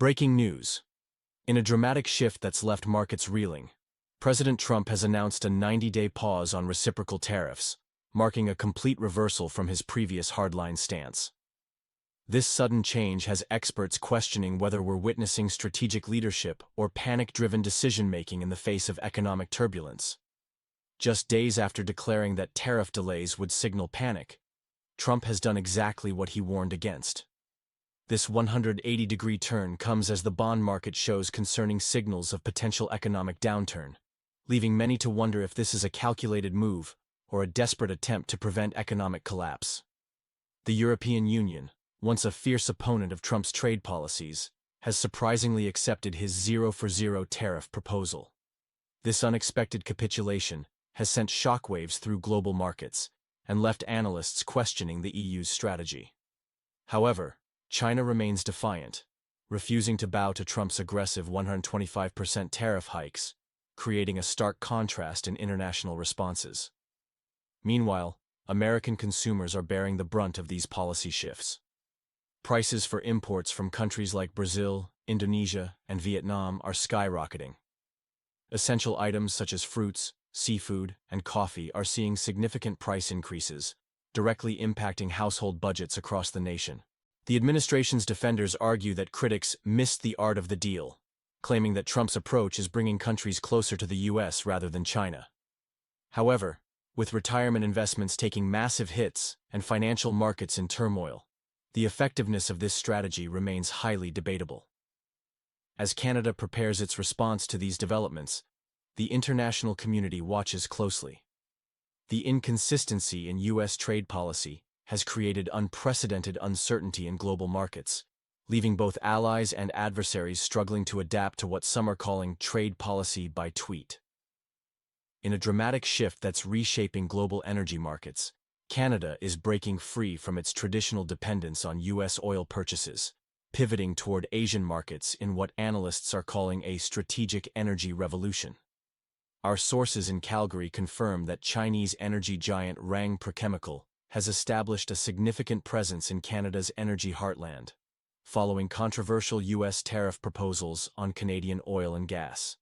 Breaking news. In a dramatic shift that's left markets reeling, President Trump has announced a 90-day pause on reciprocal tariffs, marking a complete reversal from his previous hardline stance. This sudden change has experts questioning whether we're witnessing strategic leadership or panic-driven decision-making in the face of economic turbulence. Just days after declaring that tariff delays would signal panic, Trump has done exactly what he warned against. This 180-degree turn comes as the bond market shows concerning signals of potential economic downturn, leaving many to wonder if this is a calculated move or a desperate attempt to prevent economic collapse. The European Union, once a fierce opponent of Trump's trade policies, has surprisingly accepted his zero-for-zero tariff proposal. This unexpected capitulation has sent shockwaves through global markets and left analysts questioning the EU's strategy. However, China remains defiant, refusing to bow to Trump's aggressive 125% tariff hikes, creating a stark contrast in international responses. Meanwhile, American consumers are bearing the brunt of these policy shifts. Prices for imports from countries like Brazil, Indonesia, and Vietnam are skyrocketing. Essential items such as fruits, seafood, and coffee are seeing significant price increases, directly impacting household budgets across the nation. The administration's defenders argue that critics missed the art of the deal, claiming that Trump's approach is bringing countries closer to the U.S. rather than China. However, with retirement investments taking massive hits and financial markets in turmoil, the effectiveness of this strategy remains highly debatable. As Canada prepares its response to these developments, the international community watches closely. The inconsistency in U.S. trade policy has created unprecedented uncertainty in global markets, leaving both allies and adversaries struggling to adapt to what some are calling trade policy by tweet. In a dramatic shift that's reshaping global energy markets, Canada is breaking free from its traditional dependence on U.S. oil purchases, pivoting toward Asian markets in what analysts are calling a strategic energy revolution. Our sources in Calgary confirm that Chinese energy giant Rang Chemical has established a significant presence in Canada's energy heartland, following controversial U.S. tariff proposals on Canadian oil and gas.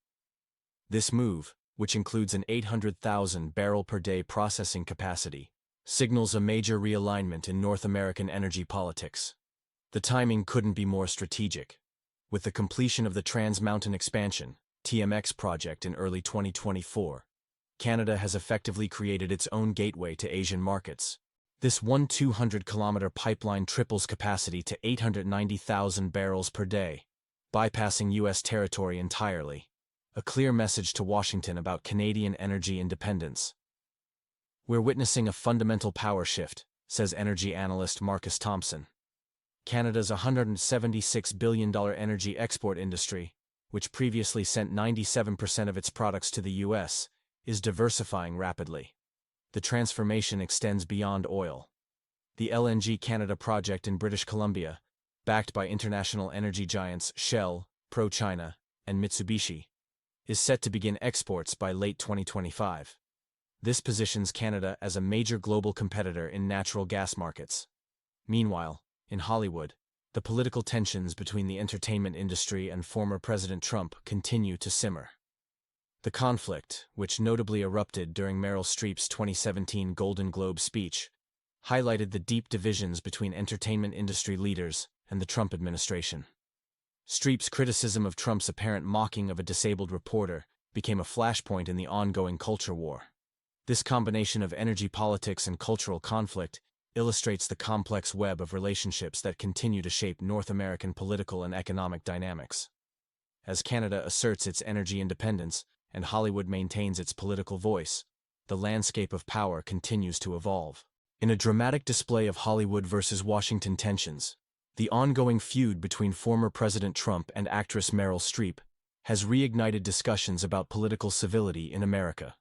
This move, which includes an 800,000 barrel per day processing capacity, signals a major realignment in North American energy politics. The timing couldn't be more strategic. With the completion of the Trans Mountain Expansion (TMX) project in early 2024, Canada has effectively created its own gateway to Asian markets. This 200-kilometer pipeline triples capacity to 890,000 barrels per day, bypassing U.S. territory entirely, a clear message to Washington about Canadian energy independence. We're witnessing a fundamental power shift, says energy analyst Marcus Thompson. Canada's $176 billion energy export industry, which previously sent 97% of its products to the U.S., is diversifying rapidly. The transformation extends beyond oil. The LNG Canada project in British Columbia, backed by international energy giants Shell, ProChina, and Mitsubishi, is set to begin exports by late 2025. This positions Canada as a major global competitor in natural gas markets. Meanwhile, in Hollywood, the political tensions between the entertainment industry and former President Trump continue to simmer. The conflict, which notably erupted during Meryl Streep's 2017 Golden Globe speech, highlighted the deep divisions between entertainment industry leaders and the Trump administration. Streep's criticism of Trump's apparent mocking of a disabled reporter became a flashpoint in the ongoing culture war. This combination of energy politics and cultural conflict illustrates the complex web of relationships that continue to shape North American political and economic dynamics. As Canada asserts its energy independence and Hollywood maintains its political voice, the landscape of power continues to evolve. In a dramatic display of Hollywood versus Washington tensions, the ongoing feud between former President Trump and actress Meryl Streep has reignited discussions about political civility in America.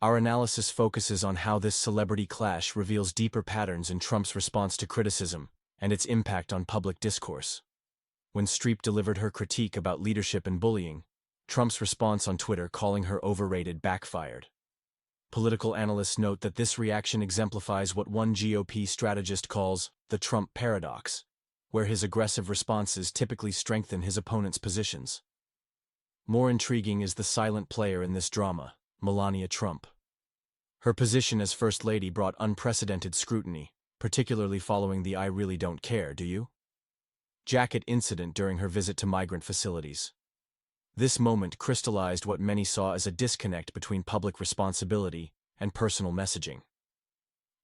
Our analysis focuses on how this celebrity clash reveals deeper patterns in Trump's response to criticism and its impact on public discourse. When Streep delivered her critique about leadership and bullying, Trump's response on Twitter calling her overrated backfired. Political analysts note that this reaction exemplifies what one GOP strategist calls the Trump paradox, where his aggressive responses typically strengthen his opponent's positions. More intriguing is the silent player in this drama, Melania Trump. Her position as First Lady brought unprecedented scrutiny, particularly following the "I really don't care, do you?" jacket incident during her visit to migrant facilities. This moment crystallized what many saw as a disconnect between public responsibility and personal messaging.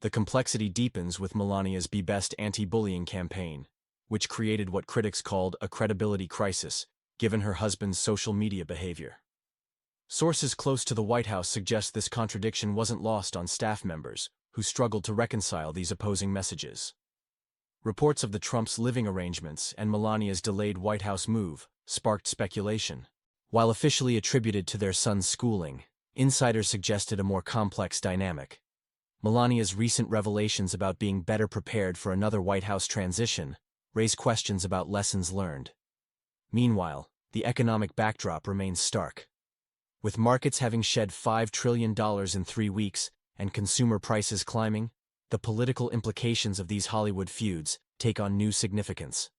The complexity deepens with Melania's Be Best anti-bullying campaign, which created what critics called a credibility crisis, given her husband's social media behavior. Sources close to the White House suggest this contradiction wasn't lost on staff members, who struggled to reconcile these opposing messages. Reports of the Trumps' living arrangements and Melania's delayed White House move sparked speculation. While officially attributed to their son's schooling, insiders suggested a more complex dynamic. Melania's recent revelations about being better prepared for another White House transition raise questions about lessons learned. Meanwhile, the economic backdrop remains stark. With markets having shed $5 trillion in 3 weeks and consumer prices climbing, the political implications of these Hollywood feuds take on new significance.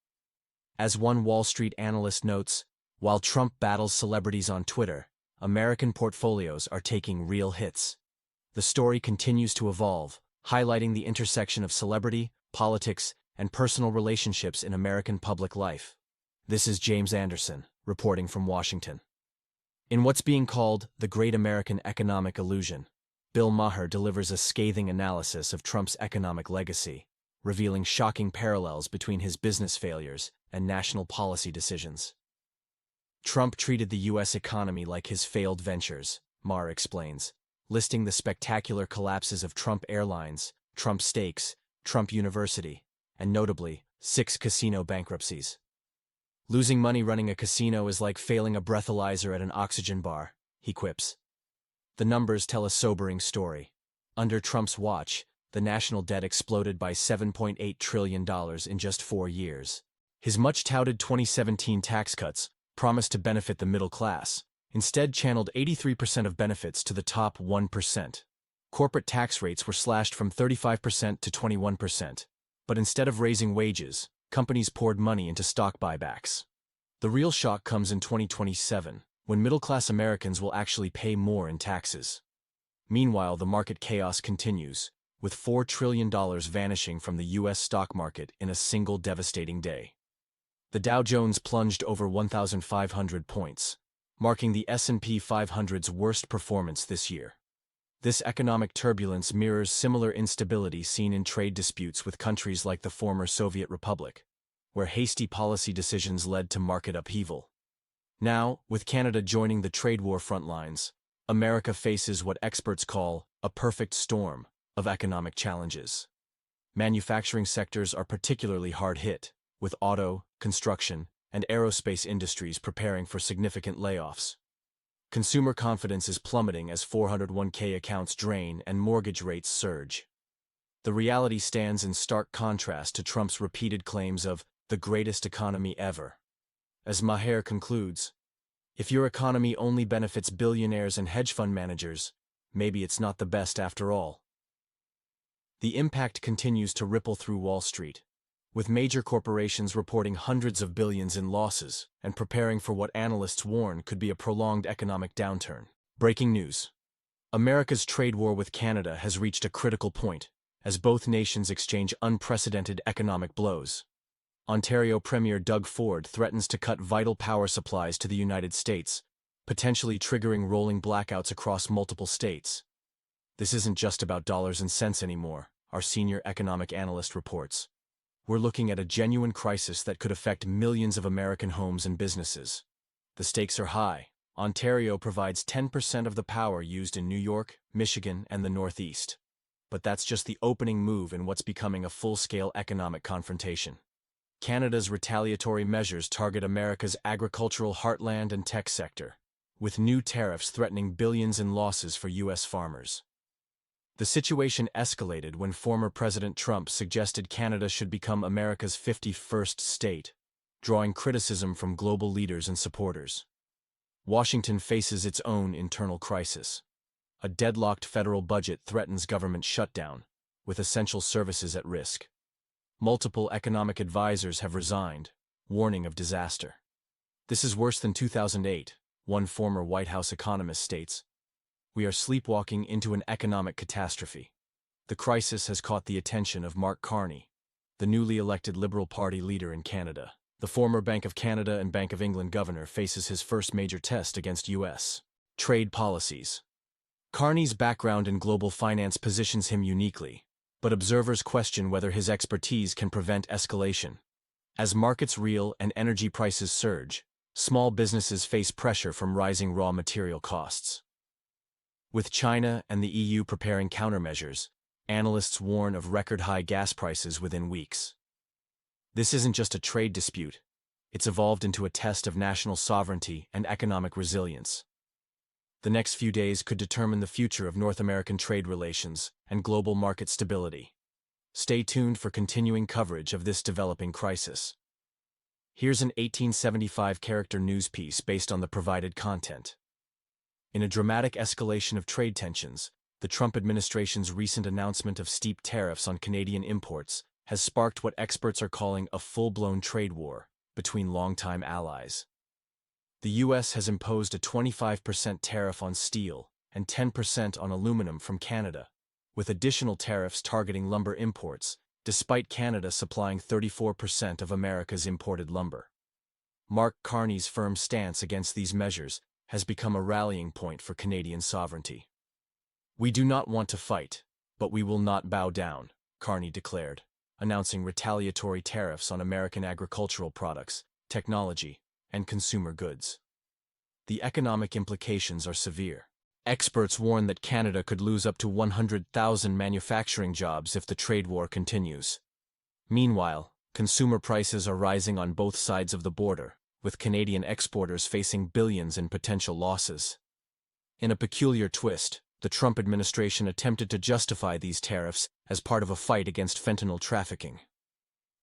As one Wall Street analyst notes, while Trump battles celebrities on Twitter, American portfolios are taking real hits. The story continues to evolve, highlighting the intersection of celebrity, politics, and personal relationships in American public life. This is James Anderson, reporting from Washington. In what's being called the Great American Economic Illusion, Bill Maher delivers a scathing analysis of Trump's economic legacy, revealing shocking parallels between his business failures and national policy decisions. Trump treated the U.S. economy like his failed ventures, Maher explains, listing the spectacular collapses of Trump Airlines, Trump Steaks, Trump University, and notably, 6 casino bankruptcies. Losing money running a casino is like failing a breathalyzer at an oxygen bar, he quips. The numbers tell a sobering story. Under Trump's watch, the national debt exploded by $7.8 trillion in just 4 years. His much-touted 2017 tax cuts, promised to benefit the middle class, instead channeled 83% of benefits to the top 1%. Corporate tax rates were slashed from 35% to 21%. But instead of raising wages, companies poured money into stock buybacks. The real shock comes in 2027, when middle-class Americans will actually pay more in taxes. Meanwhile, the market chaos continues, with $4 trillion vanishing from the U.S. stock market in a single devastating day. The Dow Jones plunged over 1,500 points, marking the S&P 500's worst performance this year. This economic turbulence mirrors similar instability seen in trade disputes with countries like the former Soviet Republic, where hasty policy decisions led to market upheaval. Now, with Canada joining the trade war front lines, America faces what experts call a perfect storm of economic challenges. Manufacturing sectors are particularly hard hit, with auto, construction, and aerospace industries preparing for significant layoffs. Consumer confidence is plummeting as 401k accounts drain and mortgage rates surge. The reality stands in stark contrast to Trump's repeated claims of the greatest economy ever. As Maher concludes, if your economy only benefits billionaires and hedge fund managers, maybe it's not the best after all. The impact continues to ripple through Wall Street, with major corporations reporting hundreds of billions in losses and preparing for what analysts warn could be a prolonged economic downturn. Breaking news. America's trade war with Canada has reached a critical point, as both nations exchange unprecedented economic blows. Ontario Premier Doug Ford threatens to cut vital power supplies to the United States, potentially triggering rolling blackouts across multiple states. This isn't just about dollars and cents anymore, our senior economic analyst reports. We're looking at a genuine crisis that could affect millions of American homes and businesses. The stakes are high. Ontario provides 10% of the power used in New York, Michigan, and the Northeast. But that's just the opening move in what's becoming a full-scale economic confrontation. Canada's retaliatory measures target America's agricultural heartland and tech sector, with new tariffs threatening billions in losses for U.S. farmers. The situation escalated when former President Trump suggested Canada should become America's 51st state, drawing criticism from global leaders and supporters. Washington faces its own internal crisis. A deadlocked federal budget threatens government shutdown, with essential services at risk. Multiple economic advisors have resigned, warning of disaster. This is worse than 2008, one former White House economist states. We are sleepwalking into an economic catastrophe. The crisis has caught the attention of Mark Carney, the newly elected Liberal Party leader in Canada. The former Bank of Canada and Bank of England governor faces his first major test against U.S. trade policies. Carney's background in global finance positions him uniquely, but observers question whether his expertise can prevent escalation. As markets reel and energy prices surge, small businesses face pressure from rising raw material costs. With China and the EU preparing countermeasures, analysts warn of record-high gas prices within weeks. This isn't just a trade dispute, it's evolved into a test of national sovereignty and economic resilience. The next few days could determine the future of North American trade relations and global market stability. Stay tuned for continuing coverage of this developing crisis. Here's an 1875-character news piece based on the provided content. In a dramatic escalation of trade tensions, the Trump administration's recent announcement of steep tariffs on Canadian imports has sparked what experts are calling a full-blown trade war between longtime allies. The U.S. has imposed a 25% tariff on steel and 10% on aluminum from Canada, with additional tariffs targeting lumber imports, despite Canada supplying 34% of America's imported lumber. Mark Carney's firm stance against these measures has become a rallying point for Canadian sovereignty. "We do not want to fight, but we will not bow down," Carney declared, announcing retaliatory tariffs on American agricultural products, technology, and consumer goods. The economic implications are severe. Experts warn that Canada could lose up to 100,000 manufacturing jobs if the trade war continues. Meanwhile, consumer prices are rising on both sides of the border, with Canadian exporters facing billions in potential losses. In a peculiar twist, the Trump administration attempted to justify these tariffs as part of a fight against fentanyl trafficking.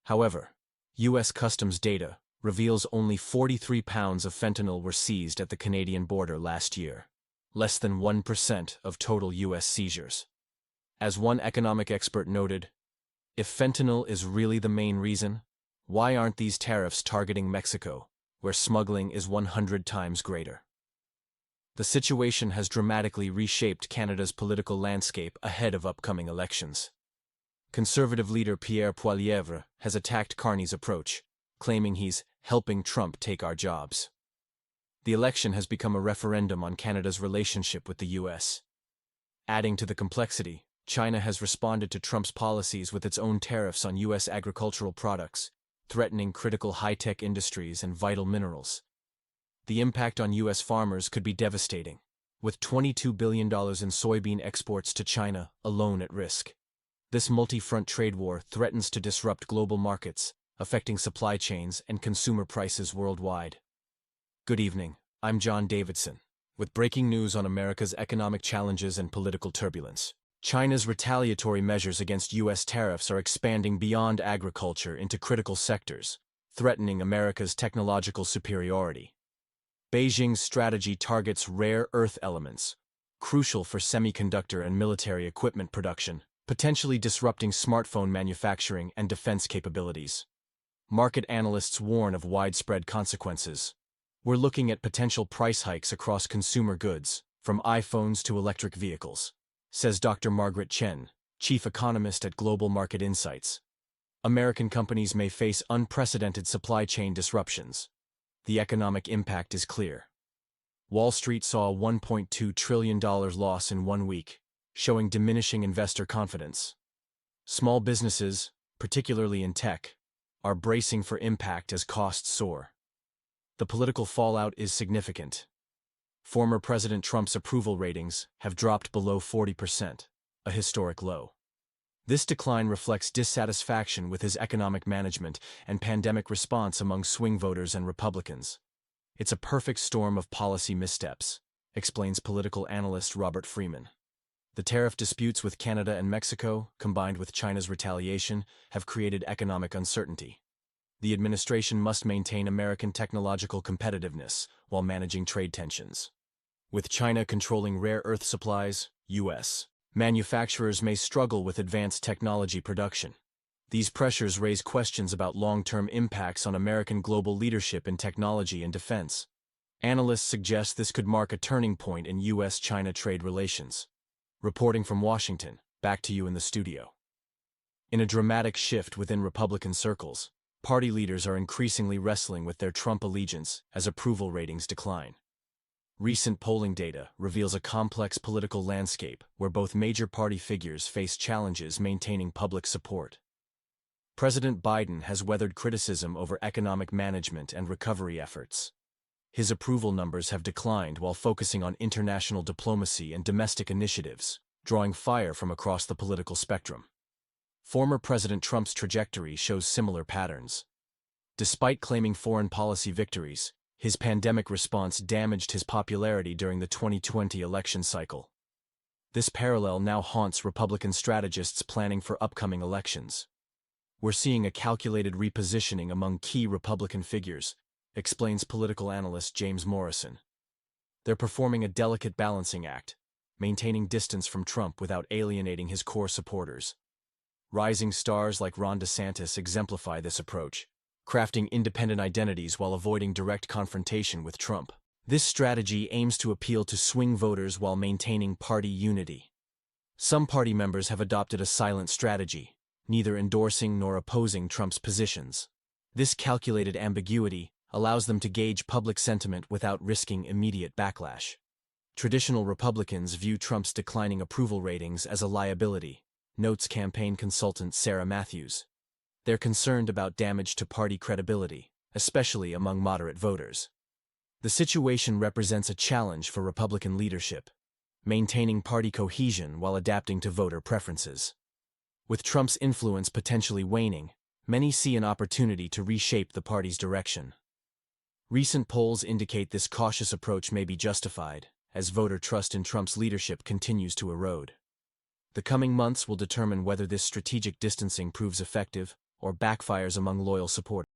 However, U.S. Customs data reveals only 43 pounds of fentanyl were seized at the Canadian border last year, less than 1% of total U.S. seizures. As one economic expert noted, if fentanyl is really the main reason, why aren't these tariffs targeting Mexico, where smuggling is 100 times greater? The situation has dramatically reshaped Canada's political landscape ahead of upcoming elections. Conservative leader Pierre Poilievre has attacked Carney's approach, claiming he's helping Trump take our jobs. The election has become a referendum on Canada's relationship with the U.S. Adding to the complexity, China has responded to Trump's policies with its own tariffs on U.S. agricultural products, threatening critical high-tech industries and vital minerals. The impact on U.S. farmers could be devastating, with $22 billion in soybean exports to China alone at risk. This multi-front trade war threatens to disrupt global markets, affecting supply chains and consumer prices worldwide. Good evening, I'm John Davidson, with breaking news on America's economic challenges and political turbulence. China's retaliatory measures against U.S. tariffs are expanding beyond agriculture into critical sectors, threatening America's technological superiority. Beijing's strategy targets rare earth elements, crucial for semiconductor and military equipment production, potentially disrupting smartphone manufacturing and defense capabilities. Market analysts warn of widespread consequences. We're looking at potential price hikes across consumer goods, from iPhones to electric vehicles, says Dr. Margaret Chen, chief economist at Global Market Insights. American companies may face unprecedented supply chain disruptions. The economic impact is clear. Wall Street saw a $1.2 trillion loss in 1 week, showing diminishing investor confidence. Small businesses, particularly in tech, are bracing for impact as costs soar. The political fallout is significant. Former President Trump's approval ratings have dropped below 40%, a historic low. This decline reflects dissatisfaction with his economic management and pandemic response among swing voters and Republicans. It's a perfect storm of policy missteps, explains political analyst Robert Freeman. The tariff disputes with Canada and Mexico, combined with China's retaliation, have created economic uncertainty. The administration must maintain American technological competitiveness while managing trade tensions. With China controlling rare earth supplies, U.S. manufacturers may struggle with advanced technology production. These pressures raise questions about long-term impacts on American global leadership in technology and defense. Analysts suggest this could mark a turning point in U.S.-China trade relations. Reporting from Washington, back to you in the studio. In a dramatic shift within Republican circles, party leaders are increasingly wrestling with their Trump allegiance as approval ratings decline. Recent polling data reveals a complex political landscape where both major party figures face challenges maintaining public support. President Biden has weathered criticism over economic management and recovery efforts. His approval numbers have declined while focusing on international diplomacy and domestic initiatives, drawing fire from across the political spectrum. Former President Trump's trajectory shows similar patterns. Despite claiming foreign policy victories, his pandemic response damaged his popularity during the 2020 election cycle. This parallel now haunts Republican strategists planning for upcoming elections. We're seeing a calculated repositioning among key Republican figures, explains political analyst James Morrison. They're performing a delicate balancing act, maintaining distance from Trump without alienating his core supporters. Rising stars like Ron DeSantis exemplify this approach, crafting independent identities while avoiding direct confrontation with Trump. This strategy aims to appeal to swing voters while maintaining party unity. Some party members have adopted a silent strategy, neither endorsing nor opposing Trump's positions. This calculated ambiguity allows them to gauge public sentiment without risking immediate backlash. Traditional Republicans view Trump's declining approval ratings as a liability, notes campaign consultant Sarah Matthews. They're concerned about damage to party credibility, especially among moderate voters. The situation represents a challenge for Republican leadership, maintaining party cohesion while adapting to voter preferences. With Trump's influence potentially waning, many see an opportunity to reshape the party's direction. Recent polls indicate this cautious approach may be justified, as voter trust in Trump's leadership continues to erode. The coming months will determine whether this strategic distancing proves effective or backfires among loyal supporters.